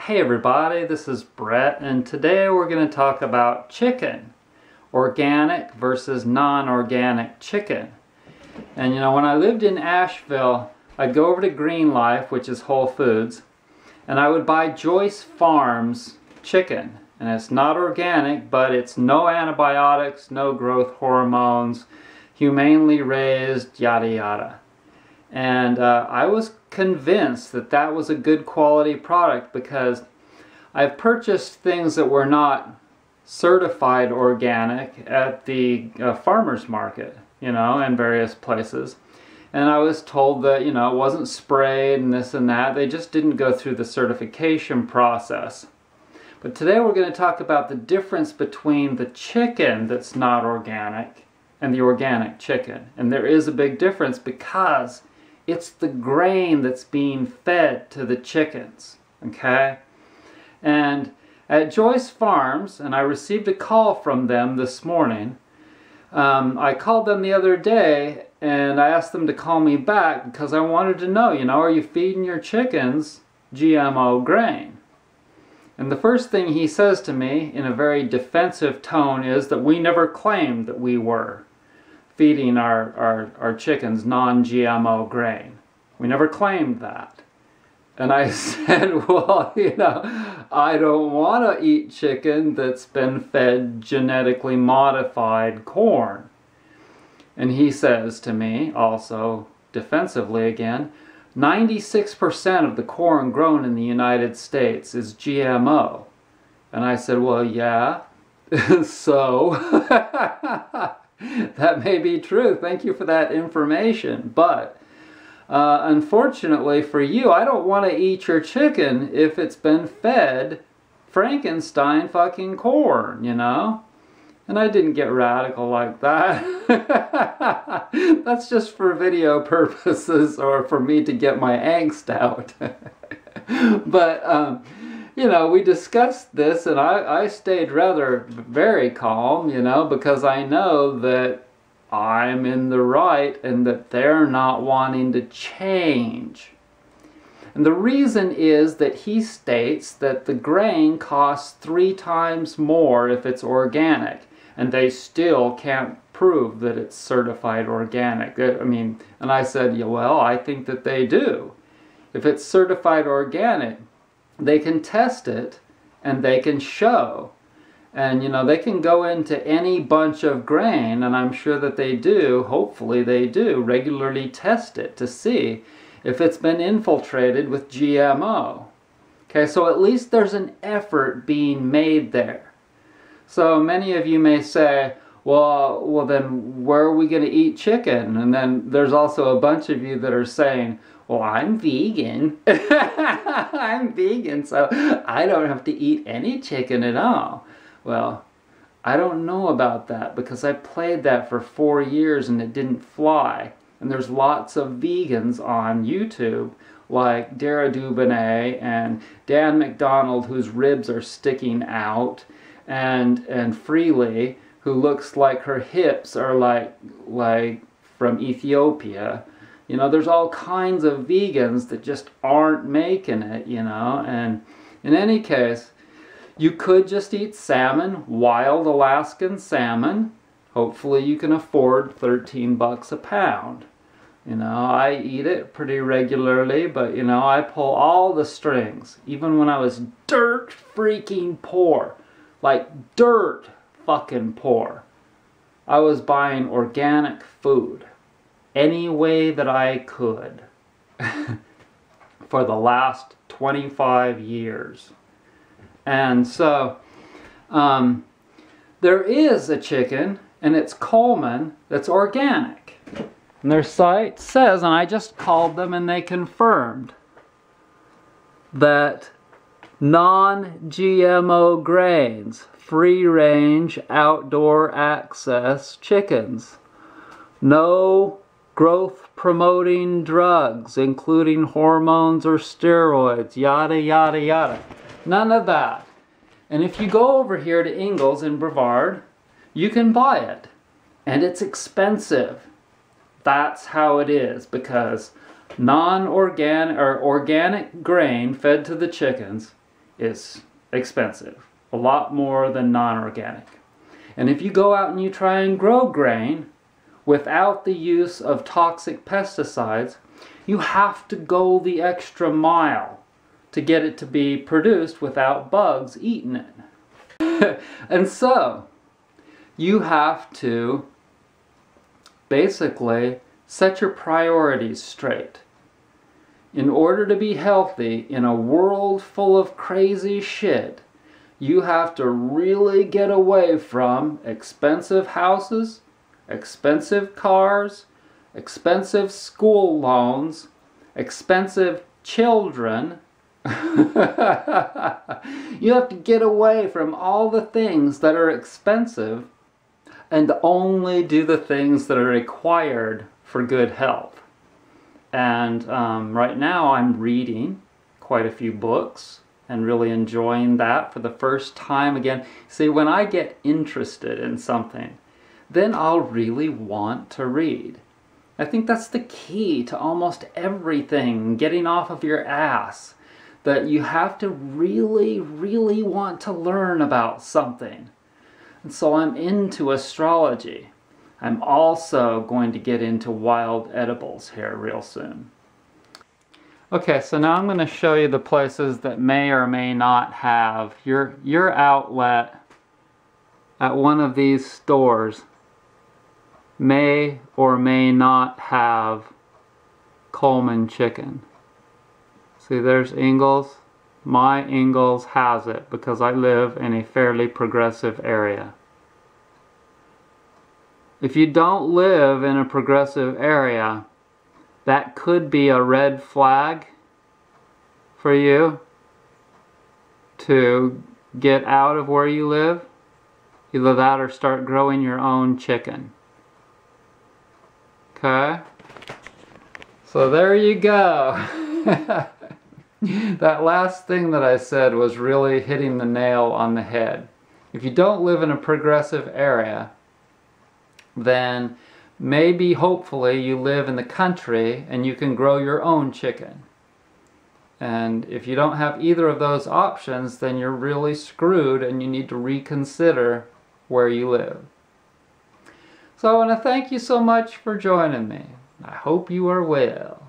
Hey everybody, this is Brett, and today we're going to talk about chicken. Organic versus non-organic chicken. And you know, when I lived in Asheville, I'd go over to Green Life, which is Whole Foods, and I would buy Joyce Farms chicken. And it's not organic, but it's no antibiotics, no growth hormones, humanely raised, yada yada. And I was convinced that that was a good quality product because I've purchased things that were not certified organic at the farmer's market, you know, in various places. And I was told that, you know, it wasn't sprayed and this and that. They just didn't go through the certification process. But today we're going to talk about the difference between the chicken that's not organic and the organic chicken. And there is a big difference because it's the grain that's being fed to the chickens, okay? And at Joyce Farms, and I received a call from them this morning, I called them the other day and I asked them to call me back because I wanted to know, you know, are you feeding your chickens GMO grain? And the first thing he says to me in a very defensive tone is that we never claimed that we were feeding our chickens non-GMO grain. We never claimed that. And I said, well, you know, I don't want to eat chicken that's been fed genetically modified corn. And he says to me, also defensively again, 96% of the corn grown in the United States is GMO. And I said, well, yeah, so that may be true. Thank you for that information. But unfortunately for you, I don't want to eat your chicken if it's been fed Frankenstein fucking corn, you know? And I didn't get radical like that. That's just for video purposes or for me to get my angst out. But, you know, we discussed this and I stayed very calm, you know, because I know that I'm in the right and that they're not wanting to change. And the reason is that he states that the grain costs 3 times more if it's organic. And they still can't prove that it's certified organic. I mean, and I said, yeah, well, I think that they do. If it's certified organic, they can test it and they can show. And, you know, they can go into any bunch of grain, and I'm sure that they do, hopefully they do, regularly test it to see if it's been infiltrated with GMO. Okay, so at least there's an effort being made there. So many of you may say, well then where are we going to eat chicken? And then there's also a bunch of you that are saying, well, I'm vegan. I'm vegan, so I don't have to eat any chicken at all. Well, I don't know about that because I played that for 4 years and it didn't fly. And there's lots of vegans on YouTube like Dara Dubonnet and Dan McDonald whose ribs are sticking out, and Freely, who looks like her hips are like from Ethiopia. You know, there's all kinds of vegans that just aren't making it, you know. And in any case, you could just eat salmon, wild Alaskan salmon. Hopefully you can afford 13 bucks a pound. You know, I eat it pretty regularly, but you know, I pull all the strings, even when I was dirt freaking poor. Like dirt fucking poor. I was buying organic food any way that I could for the last 25 years. And so there is a chicken, and it's Coleman, that's organic. And their site says, and I just called them and they confirmed, that non-GMO grains, free-range, outdoor access chickens. No growth-promoting drugs, including hormones or steroids, yada, yada, yada. None of that. And if you go over here to Ingles in Brevard, you can buy it. And it's expensive. That's how it is, because non-organic or organic grain fed to the chickens is expensive, a lot more than non-organic. And if you go out and you try and grow grain without the use of toxic pesticides, you have to go the extra mile to get it to be produced without bugs eating it. And so, you have to basically set your priorities straight. In order to be healthy in a world full of crazy shit, you have to really get away from expensive houses, expensive cars, expensive school loans, expensive children. You have to get away from all the things that are expensive and only do the things that are required for good health. And right now I'm reading quite a few books and really enjoying that for the first time again. See, when I get interested in something, then I'll really want to read. I think that's the key to almost everything, getting off of your ass, that you have to really, really want to learn about something. And so I'm into astrology. I'm also going to get into wild edibles here real soon. Okay, so now I'm going to show you the places that may or may not have your outlet at one of these stores may or may not have Coleman chicken. See, there's Ingles. My Ingles has it because I live in a fairly progressive area. If you don't live in a progressive area, that could be a red flag for you to get out of where you live. Either that or start growing your own chicken. Okay? So there you go. That last thing that I said was really hitting the nail on the head. If you don't live in a progressive area, then maybe, hopefully, you live in the country and you can grow your own chicken. And if you don't have either of those options, then you're really screwed and you need to reconsider where you live. So I want to thank you so much for joining me. I hope you are well.